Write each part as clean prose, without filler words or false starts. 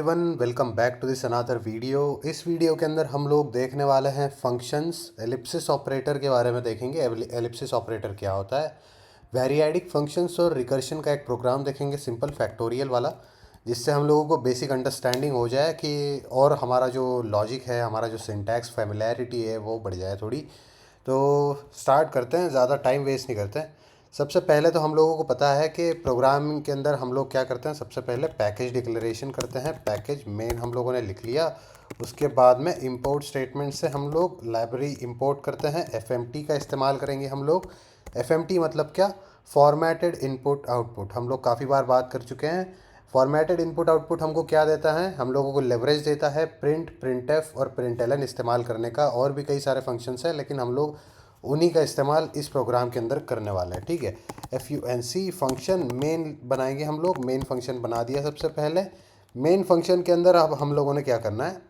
Everyone, welcome back to this another video. इस video के अंदर हम लोग देखने वाले हैं फंक्शंस। एलिप्सिस ऑपरेटर के बारे में देखेंगे। एलिप्सिस ऑपरेटर क्या होता है, वेरिएडिक फंक्शंस और रिकर्शन का एक प्रोग्राम देखेंगे, सिंपल फैक्टोरियल वाला, जिससे हम लोगों को बेसिक अंडरस्टैंडिंग हो जाए कि और हमारा जो लॉजिक है, हमारा जो सिंटैक्स फैमिलियरिटी है वो बढ़ जाए थोड़ी। तो स्टार्ट करते हैं, ज़्यादा टाइम वेस्ट नहीं करते हैं। सबसे पहले तो हम लोगों को पता है कि प्रोग्रामिंग के अंदर हम लोग क्या करते हैं, सबसे पहले पैकेज डिक्लेरेशन करते हैं। पैकेज मेन हम लोगों ने लिख लिया। उसके बाद में इंपोर्ट स्टेटमेंट से हम लोग लाइब्रेरी इंपोर्ट करते हैं। एफएमटी का इस्तेमाल करेंगे हम लोग। एफएमटी मतलब क्या, फॉर्मेटेड इनपुट आउटपुट। हम लोग काफ़ी बार बात कर चुके हैं। फॉर्मेटेड इनपुट आउटपुट हमको क्या देता है, हम लोगों को लेवरेज देता है प्रिंट, प्रिंटएफ और प्रिंटलन इस्तेमाल करने का। और भी कई सारे फंक्शंस हैं, लेकिन हम लोग उन्हीं का इस्तेमाल इस प्रोग्राम के अंदर करने वाला है। ठीक है, FUNC फंक्शन मेन बनाएंगे हम लोग। मेन फंक्शन बना दिया सबसे पहले। मेन फंक्शन के अंदर अब हम लोगों ने क्या करना है,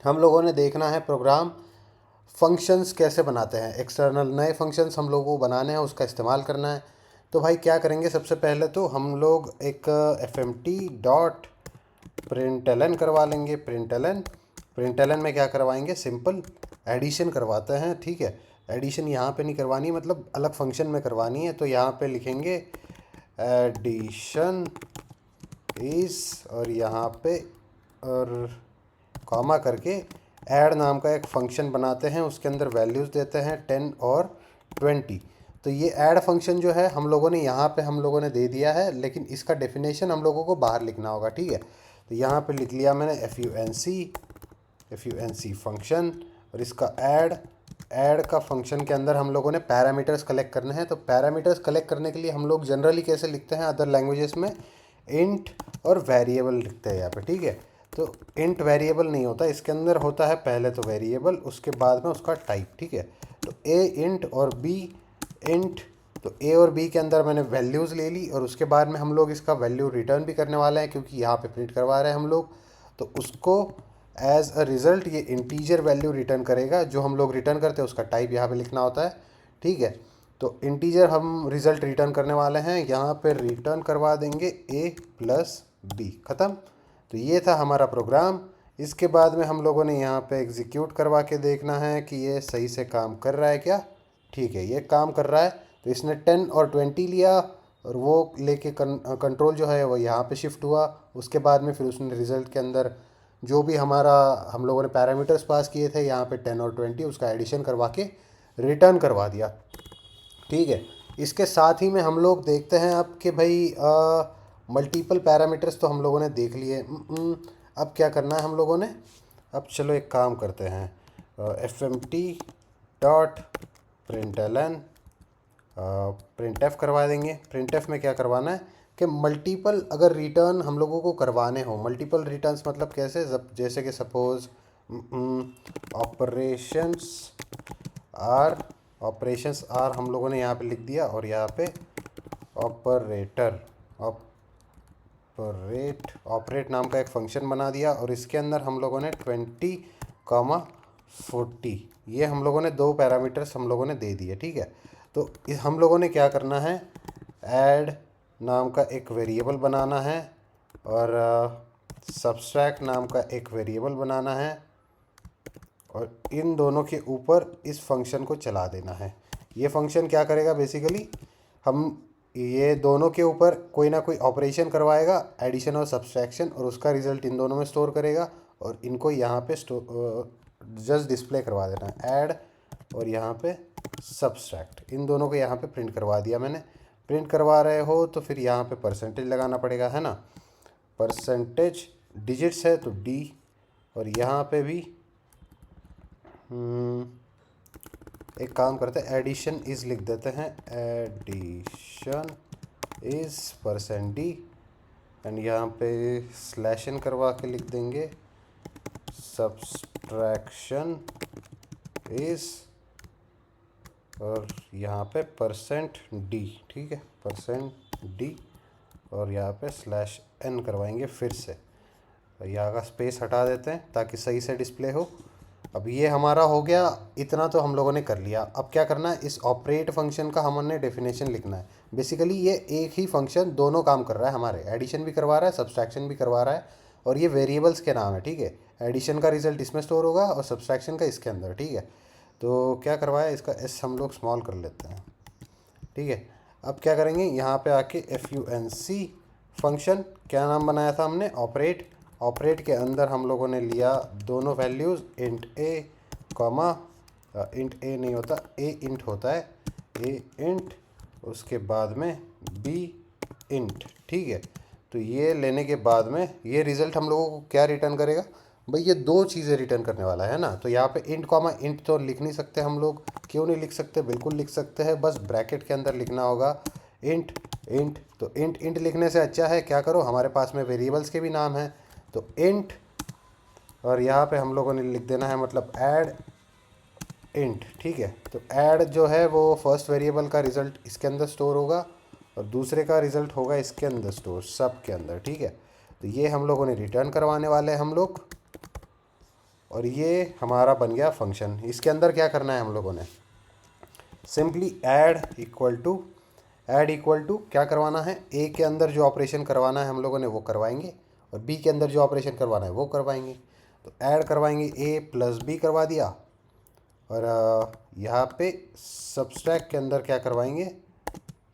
हम लोगों ने देखना है प्रोग्राम फंक्शंस कैसे बनाते हैं। एक्सटर्नल नए फंक्शंस हम लोगों को बनाने हैं, उसका इस्तेमाल करना है। तो भाई क्या करेंगे, सबसे पहले तो हम लोग एक FMT डॉट प्रिंटलन करवा लेंगे। प्रिंटलन में क्या करवाएंगे, सिंपल एडिशन करवाते हैं। ठीक है, एडिशन यहाँ पे नहीं करवानी, मतलब अलग फंक्शन में करवानी है। तो यहाँ पे लिखेंगे एडिशन इस, और यहाँ पे और कॉमा करके ऐड नाम का एक फंक्शन बनाते हैं। उसके अंदर वैल्यूज़ देते हैं 10 और 20। तो ये ऐड फंक्शन जो है हम लोगों ने यहाँ पे हम लोगों ने दे दिया है, लेकिन इसका डेफिनेशन हम लोगों को बाहर लिखना होगा। ठीक है, तो यहाँ पे लिख लिया मैंने FUNC फंक्शन। और इसका ऐड का फंक्शन के अंदर हम लोगों ने पैरामीटर्स कलेक्ट करने हैं। तो पैरामीटर्स कलेक्ट करने के लिए हम लोग जनरली कैसे लिखते हैं, अदर लैंग्वेजेस में इंट और वेरिएबल लिखते हैं यहाँ पे। ठीक है, तो इंट वेरिएबल नहीं होता, इसके अंदर होता है पहले तो वेरिएबल, उसके बाद में उसका टाइप। ठीक है, तो ए इंट और बी इंट। तो ए और बी के अंदर मैंने वैल्यूज़ ले ली, और उसके बाद में हम लोग इसका वैल्यू रिटर्न भी करने वाले हैं, क्योंकि यहाँ पे प्रिंट करवा रहे हैं हम लोग। तो उसको एज अ रिज़ल्ट ये इंटीजर वैल्यू रिटर्न करेगा। जो हम लोग रिटर्न करते हैं उसका टाइप यहाँ पे लिखना होता है। ठीक है, तो इंटीजर हम रिज़ल्ट रिटर्न करने वाले हैं, यहाँ पे रिटर्न करवा देंगे A+B, ख़त्म। तो ये था हमारा प्रोग्राम। इसके बाद में हम लोगों ने यहाँ पे एग्जीक्यूट करवा के देखना है कि ये सही से काम कर रहा है क्या। ठीक है, ये काम कर रहा है। तो इसने 10 और 20 लिया, और वो लेके कंट्रोल जो है वो यहाँ पे शिफ्ट हुआ। उसके बाद में फिर उसने रिज़ल्ट के अंदर जो भी हमारा हम लोगों ने पैरामीटर्स पास किए थे, यहाँ पे 10 और 20, उसका एडिशन करवा के रिटर्न करवा दिया। ठीक है, इसके साथ ही में हम लोग देखते हैं अब कि भाई मल्टीपल पैरामीटर्स तो हम लोगों ने देख लिए। अब क्या करना है हम लोगों ने, अब चलो एक काम करते हैं, FMT डॉट प्रिंटलन प्रिंटएफ करवा देंगे। प्रिंटएफ में क्या करवाना है कि मल्टीपल अगर रिटर्न हम लोगों को करवाने हो, मल्टीपल रिटर्न्स मतलब कैसे, जैसे कि सपोज ऑपरेशंस आर हम लोगों ने यहाँ पे लिख दिया, और यहाँ पे ऑपरेट नाम का एक फंक्शन बना दिया। और इसके अंदर हम लोगों ने 20,40 ये हम लोगों ने दो पैरामीटर्स हम लोगों ने दे दिए। ठीक है, तो हम लोगों ने क्या करना है, ऐड नाम का एक वेरिएबल बनाना है, और सब्सट्रैक्ट नाम का एक वेरिएबल बनाना है, और इन दोनों के ऊपर इस फंक्शन को चला देना है। ये फंक्शन क्या करेगा, बेसिकली हम ये दोनों के ऊपर कोई ना कोई ऑपरेशन करवाएगा, एडिशन और सब्सट्रैक्शन, और उसका रिज़ल्ट इन दोनों में स्टोर करेगा, और इनको यहाँ पे जस्ट डिस्प्ले करवा देना है, ऐड और यहाँ पे सब्सट्रैक्ट। इन दोनों को यहाँ पे प्रिंट करवा दिया मैंने। प्रिंट करवा रहे हो तो फिर यहाँ पे परसेंटेज लगाना पड़ेगा, है ना। परसेंटेज डिजिट्स है तो D, और यहाँ पे भी एक काम करते हैं, एडिशन इज़ लिख देते हैं, एडिशन इज़ %D, एंड यहाँ पे /n करवा के लिख देंगे सब्सट्रैक्शन इज़, और यहाँ पे %D। ठीक है, %D, और यहाँ पे /n करवाएंगे फिर से। यहाँ का स्पेस हटा देते हैं ताकि सही से डिस्प्ले हो। अब ये हमारा हो गया, इतना तो हम लोगों ने कर लिया। अब क्या करना है, इस ऑपरेट फंक्शन का हमने डेफिनेशन लिखना है। बेसिकली ये एक ही फंक्शन दोनों काम कर रहा है हमारे, एडिशन भी करवा रहा है, सब्सट्रैक्शन भी करवा रहा है, और ये वेरिएबल्स के नाम है, ठीक है। एडिशन का रिजल्ट इसमें स्टोर होगा और सब्सट्रैक्शन का इसके अंदर, ठीक है। तो क्या करवाया, इसका एस हम लोग स्मॉल कर लेते हैं, ठीक है। अब क्या करेंगे, यहाँ पे आके FUNC फंक्शन क्या नाम बनाया था हमने, ऑपरेट। ऑपरेट के अंदर हम लोगों ने लिया दोनों वैल्यूज़, इंट ए कॉमा, इंट ए नहीं होता, ए इंट होता है, ए इंट, उसके बाद में बी इंट, ठीक है। तो ये लेने के बाद में ये रिज़ल्ट हम लोगों को क्या रिटर्न करेगा भाई, ये दो चीज़ें रिटर्न करने वाला है ना। तो यहाँ पे इंट कॉमा इंट तो लिख नहीं सकते हम लोग, क्यों नहीं लिख सकते, बिल्कुल लिख सकते हैं, बस ब्रैकेट के अंदर लिखना होगा इंट इंट। तो इंट इंट लिखने से अच्छा है क्या करो, हमारे पास में वेरिएबल्स के भी नाम हैं, तो इंट, और यहाँ पे हम लोगों ने लिख देना है मतलब ऐड इंट, ठीक है। तो ऐड जो है वो फर्स्ट वेरिएबल का रिज़ल्ट इसके अंदर स्टोर होगा और दूसरे का रिज़ल्ट होगा इसके अंदर स्टोर, सब के अंदर, ठीक है। तो ये हम लोगों ने रिटर्न करवाने वाले हैं हम लोग, और ये हमारा बन गया फंक्शन। इसके अंदर क्या करना है हम लोगों ने, सिंपली ऐड इक्वल टू क्या करवाना है, ए के अंदर जो ऑपरेशन करवाना है हम लोगों ने वो करवाएंगे, और बी के अंदर जो ऑपरेशन करवाना है वो करवाएंगे। तो ऐड करवाएंगे, ए प्लस बी करवा दिया, और यहाँ पे सब्सट्रैक्ट के अंदर क्या करवाएंगे,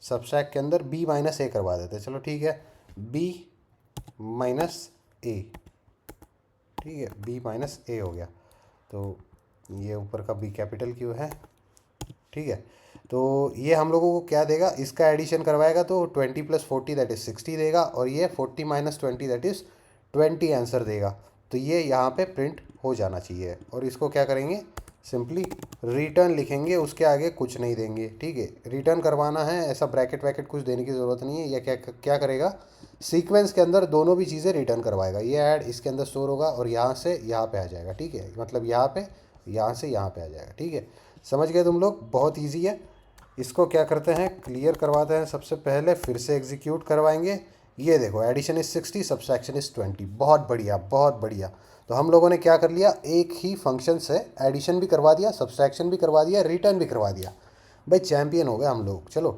सब्सट्रैक्ट के अंदर बी माइनस ए करवा देते हैं, चलो ठीक है, बी माइनस ए, ठीक है, बी माइनस ए हो गया। तो ये ऊपर का बी कैपिटल क्यू है, ठीक है। तो ये हम लोगों को क्या देगा, इसका एडिशन करवाएगा तो 20 + 40 दैट इज़ 60 देगा, और ये 40 - 20 दैट इज़ 20 आंसर देगा। तो ये यहाँ पे प्रिंट हो जाना चाहिए, और इसको क्या करेंगे, सिंपली रिटर्न लिखेंगे, उसके आगे कुछ नहीं देंगे, ठीक है। रिटर्न करवाना है, ऐसा ब्रैकेट वैकेट कुछ देने की ज़रूरत नहीं है। यह क्या क्या करेगा, सीक्वेंस के अंदर दोनों भी चीज़ें रिटर्न करवाएगा। ये ऐड इसके अंदर स्टोर होगा और यहाँ से यहाँ पे आ जाएगा, ठीक है, मतलब यहाँ पे, यहाँ से यहाँ पे आ जाएगा, ठीक है। समझ गए तुम लोग, बहुत ईजी है। इसको क्या करते हैं, क्लियर करवाते हैं सबसे पहले, फिर से एग्जीक्यूट करवाएंगे। ये देखो, एडिशन इज़ 60, सब्सट्रैक्शन इज़ 20, बहुत बढ़िया बहुत बढ़िया। तो हम लोगों ने क्या कर लिया, एक ही फंक्शन से एडिशन भी करवा दिया, सब्सट्रैक्शन भी करवा दिया, रिटर्न भी करवा दिया, भाई चैम्पियन हो गए हम लोग। चलो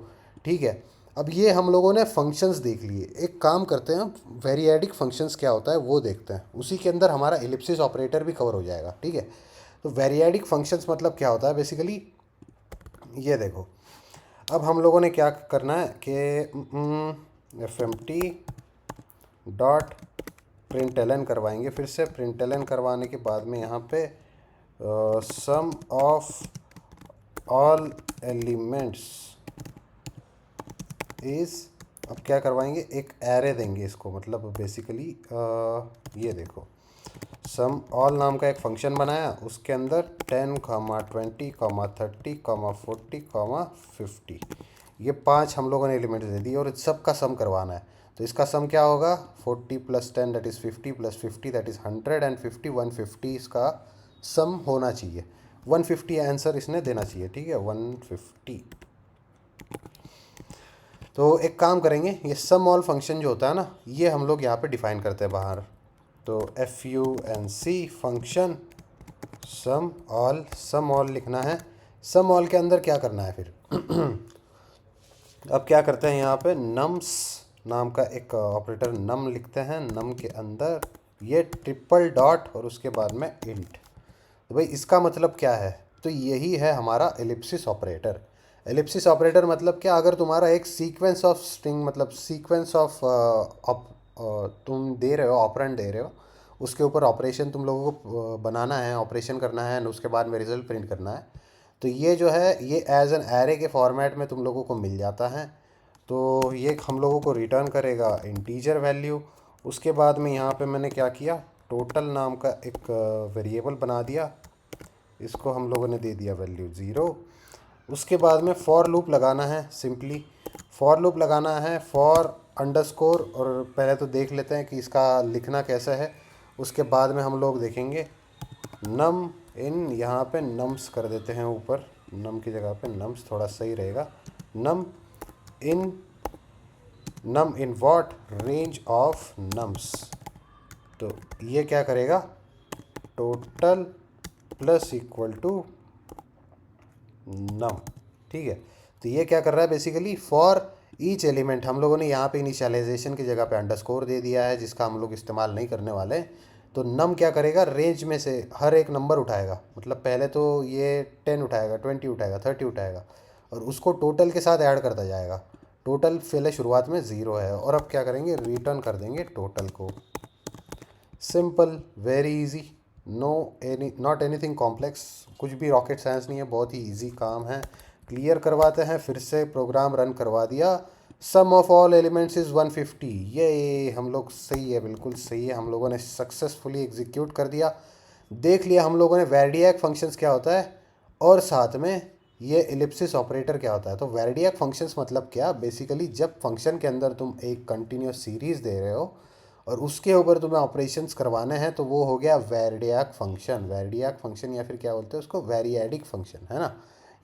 ठीक है, अब ये हम लोगों ने फंक्शंस देख लिए। एक काम करते हैं, वेरिएडिक फंक्शंस क्या होता है वो देखते हैं, उसी के अंदर हमारा एलिप्सिस ऑपरेटर भी कवर हो जाएगा, ठीक है। तो वेरिएडिक फंक्शंस मतलब क्या होता है बेसिकली, ये देखो, अब हम लोगों ने क्या करना है कि fmt डॉट प्रिंटलन करवाएंगे। फिर से प्रिंटलन करवाने के बाद में यहाँ पे सम ऑफ ऑल एलिमेंट्स इज़, अब क्या करवाएंगे, एक एरे देंगे इसको, मतलब बेसिकली ये देखो, सम ऑल नाम का एक फंक्शन बनाया, उसके अंदर 10, 20, 30, 40, 50, ये 5 हम लोगों ने एलिमेंट्स दे दी, और सबका सम करवाना है। तो इसका सम क्या होगा, 40 + 10 that is 50 + 50 that is 100 and 50 150 इसका सम होना चाहिए। 150 आंसर इसने देना चाहिए, ठीक है, 150। तो एक काम करेंगे, ये सम ऑल फंक्शन जो होता है ना, ये हम लोग यहाँ पे डिफाइन करते हैं बाहर। तो FUNC फंक्शन सम ऑल लिखना है। सम ऑल के अंदर क्या करना है फिर अब क्या करते हैं, यहाँ पे नम्स नाम का एक ऑपरेटर नम लिखते हैं, नम के अंदर ये ट्रिपल डॉट और उसके बाद में इंट। तो भाई इसका मतलब क्या है, तो यही है हमारा एलिप्सिस ऑपरेटर। एलिप्सिस ऑपरेटर मतलब क्या, अगर तुम्हारा एक सीक्वेंस ऑफ स्ट्रिंग, मतलब सीक्वेंस ऑफ तुम दे रहे हो, ऑपरेंड दे रहे हो, उसके ऊपर ऑपरेशन तुम लोगों को बनाना है, ऑपरेशन करना है, और उसके बाद में रिजल्ट प्रिंट करना है। तो ये जो है ये एज एन एरे के फॉर्मेट में तुम लोगों को मिल जाता है। तो ये हम लोगों को रिटर्न करेगा इंटीजर वैल्यू। उसके बाद में यहाँ पे मैंने क्या किया, टोटल नाम का एक वेरिएबल बना दिया, इसको हम लोगों ने दे दिया वैल्यू 0। उसके बाद में फॉर लूप लगाना है, सिंपली फॉर लूप लगाना है, फॉर अंडरस्कोर, और पहले तो देख लेते हैं कि इसका लिखना कैसा है, उसके बाद में हम लोग देखेंगे। नम इन, यहाँ पे नम्स कर देते हैं ऊपर, नम की जगह पे नम्स थोड़ा सही रहेगा। Num in what range of nums, तो ये क्या करेगा, total plus equal to num, ठीक है। तो ये क्या कर रहा है बेसिकली, फॉर ईच एलिमेंट हम लोगों ने यहाँ पे इनिशियलाइजेशन की जगह पे अंडरस्कोर दे दिया है, जिसका हम लोग इस्तेमाल नहीं करने वाले। तो नम क्या करेगा, रेंज में से हर एक नंबर उठाएगा, मतलब पहले तो ये 10 उठाएगा, 20 उठाएगा, 30 उठाएगा, और उसको टोटल के साथ ऐड करता जाएगा। टोटल पहले शुरुआत में 0 है, और अब क्या करेंगे, रिटर्न कर देंगे टोटल को। Simple, very easy, not anything complex, कुछ भी रॉकेट साइंस नहीं है, बहुत ही इजी काम है। क्लियर करवाते हैं, फिर से प्रोग्राम रन करवा दिया। सम ऑफ ऑल एलिमेंट्स इज़ 150। ये हम लोग सही है, बिल्कुल सही है, हम लोगों ने सक्सेसफुली एग्जीक्यूट कर दिया। देख लिया हम लोगों ने वैरडियाक फंक्शंस क्या होता है, और साथ में ये एलिप्सिस ऑपरेटर क्या होता है। तो वैरडियाक फंक्शंस मतलब क्या, बेसिकली जब फंक्शन के अंदर तुम एक कंटिन्यूस सीरीज़ दे रहे हो और उसके ऊपर तुम्हें ऑपरेशंस करवाने हैं, तो वो हो गया वैरडियाक फंक्शन। वैरडियाक फंक्शन या फिर क्या बोलते हैं उसको, वेरिएडिक फंक्शन, है ना।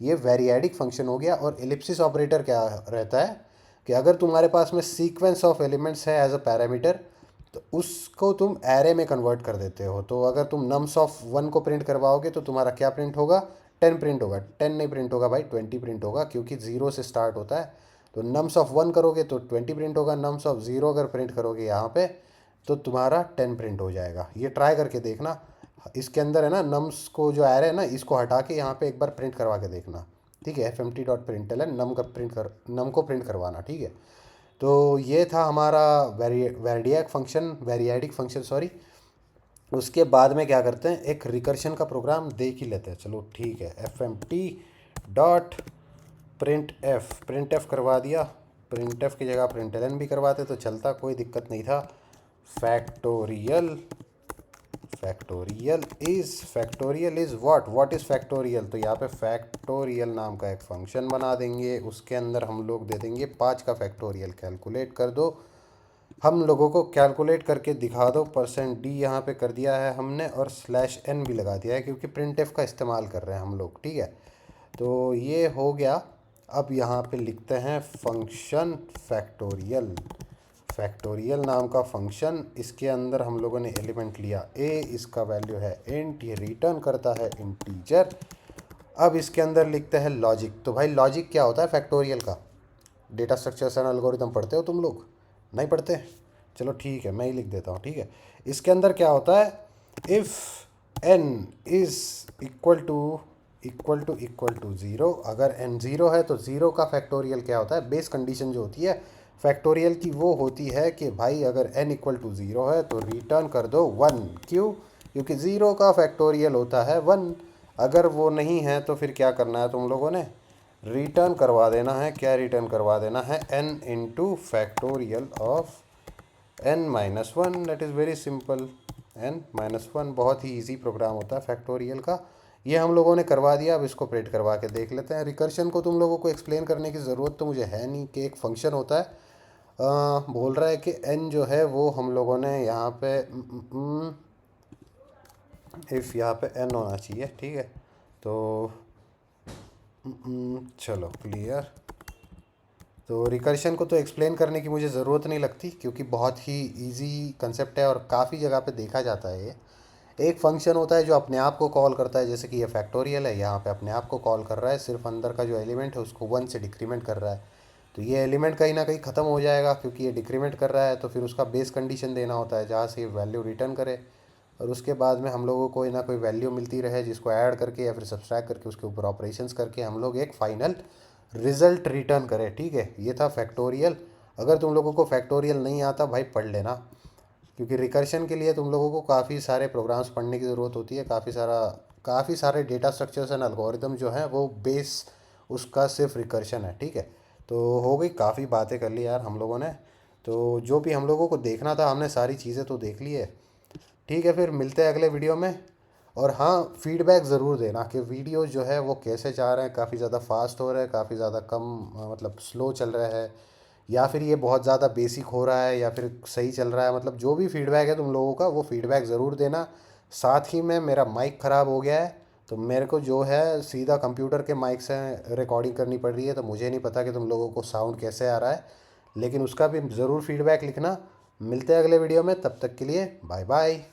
ये वेरिएडिक फंक्शन हो गया। और एलिप्सिस ऑपरेटर क्या रहता है कि अगर तुम्हारे पास में सीक्वेंस ऑफ एलिमेंट्स है एज अ पैरामीटर, तो उसको तुम एरे में कन्वर्ट कर देते हो। तो अगर तुम नम्स ऑफ 1 को प्रिंट करवाओगे तो तुम्हारा क्या प्रिंट होगा, 10 प्रिंट होगा। 10 नहीं प्रिंट होगा भाई, 20 प्रिंट होगा, क्योंकि 0 से स्टार्ट होता है। तो नम्स ऑफ 1 करोगे तो 20 प्रिंट होगा, नम्स ऑफ 0 अगर प्रिंट करोगे यहाँ पे तो तुम्हारा 10 प्रिंट हो जाएगा। ये ट्राई करके देखना। इसके अंदर है ना, नम्स को जो एरे है ना, इसको हटा के यहाँ पे एक बार प्रिंट करवा के देखना, ठीक है। fmt.println नम को प्रिंट करवाना, ठीक है। तो ये था हमारा वेरिएडिक फंक्शन सॉरी। उसके बाद में क्या करते हैं, एक रिकर्शन का प्रोग्राम देख ही लेते हैं, चलो ठीक है। fmt.printf करवा दिया। printf की जगह println भी करवाते तो चलता, कोई दिक्कत नहीं था। Factorial is what is factorial. तो यहाँ पे फैक्टोरियल नाम का एक फंक्शन बना देंगे, उसके अंदर हम लोग दे देंगे 5 का फैक्टोरियल। कैलकुलेट कर दो, हम लोगों को कैलकुलेट करके दिखा दो। %d यहाँ पे कर दिया है हमने, और /n भी लगा दिया है, क्योंकि printf का इस्तेमाल कर रहे हैं हम लोग, ठीक है। तो ये हो गया। अब यहाँ पे लिखते हैं फंक्शन फैक्टोरियल नाम का फंक्शन। इसके अंदर हम लोगों ने एलिमेंट लिया a, इसका वैल्यू है int, ये रिटर्न करता है इंटीजर। अब इसके अंदर लिखते हैं लॉजिक। तो भाई लॉजिक क्या होता है फैक्टोरियल का, डेटा स्ट्रक्चर्स एंड एल्गोरिथम पढ़ते हो तुम लोग, नहीं पढ़ते? चलो ठीक है, मैं ही लिख देता हूँ, ठीक है। इसके अंदर क्या होता है, if n is equal to 0, अगर n 0 है तो 0 का फैक्टोरियल क्या होता है, बेस कंडीशन जो होती है फैक्टोरियल की वो होती है कि भाई अगर n इक्वल टू 0 है तो रिटर्न कर दो 1। क्यों? क्योंकि 0 का फैक्टोरियल होता है 1। अगर वो नहीं है तो फिर क्या करना है तुम लोगों ने, रिटर्न करवा देना है। क्या रिटर्न करवा देना है, n into factorial of n-1। That is very simple, n-1 बहुत ही इजी प्रोग्राम होता है फैक्टोरियल का। ये हम लोगों ने करवा दिया। अब इसको प्रिंट करवा के देख लेते हैं। रिकर्शन को तुम लोगों को एक्सप्लेन करने की ज़रूरत तो मुझे है नहीं, कि एक फंक्शन होता है, बोल रहा है कि n जो है वो हम लोगों ने यहाँ पे इफ़ यहाँ पे n होना चाहिए, ठीक है। तो चलो क्लियर। तो रिकर्शन को तो एक्सप्लेन करने की मुझे ज़रूरत नहीं लगती, क्योंकि बहुत ही इजी कंसेप्ट है और काफ़ी जगह पे देखा जाता है। ये एक फंक्शन होता है जो अपने आप को कॉल करता है, जैसे कि ये फैक्टोरियल है, यहाँ पे अपने आप को कॉल कर रहा है, सिर्फ अंदर का जो एलिमेंट है उसको 1 से डिक्रीमेंट कर रहा है। तो ये एलिमेंट कहीं ना कहीं ख़त्म हो जाएगा, क्योंकि ये डिक्रीमेंट कर रहा है। तो फिर उसका बेस कंडीशन देना होता है जहाँ से ये वैल्यू रिटर्न करे, और उसके बाद में हम लोगों को कोई ना कोई वैल्यू मिलती रहे, जिसको ऐड करके या फिर सब्सट्रैक्ट करके उसके ऊपर ऑपरेशंस करके हम लोग एक फाइनल रिजल्ट रिटर्न करें, ठीक है। ये था फैक्टोरियल। अगर तुम लोगों को फैक्टोरियल नहीं आता भाई पढ़ लेना, क्योंकि रिकर्शन के लिए तुम लोगों को काफ़ी सारे प्रोग्राम्स पढ़ने की ज़रूरत होती है। काफ़ी सारे डेटा स्ट्रक्चर्स एंड एल्गोरिदम जो हैं वो बेस उसका सिर्फ रिकर्शन है, ठीक है। तो हो गई, काफ़ी बातें कर ली यार हम लोगों ने। तो जो भी हम लोगों को देखना था हमने सारी चीज़ें तो देख ली है, ठीक है। फिर मिलते हैं अगले वीडियो में। और हाँ, फीडबैक ज़रूर देना कि वीडियो जो है वो कैसे जा रहे हैं, काफ़ी ज़्यादा फास्ट हो रहा है, काफ़ी ज़्यादा कम मतलब स्लो चल रहा है, या फिर ये बहुत ज़्यादा बेसिक हो रहा है, या फिर सही चल रहा है। मतलब जो भी फीडबैक है तुम लोगों का, वो फीडबैक ज़रूर देना। साथ ही में मेरा माइक ख़राब हो गया है, तो मेरे को जो है सीधा कंप्यूटर के माइक से रिकॉर्डिंग करनी पड़ रही है। तो मुझे नहीं पता कि तुम लोगों को साउंड कैसे आ रहा है, लेकिन उसका भी ज़रूर फीडबैक लिखना। मिलते हैं अगले वीडियो में, तब तक के लिए बाय बाय।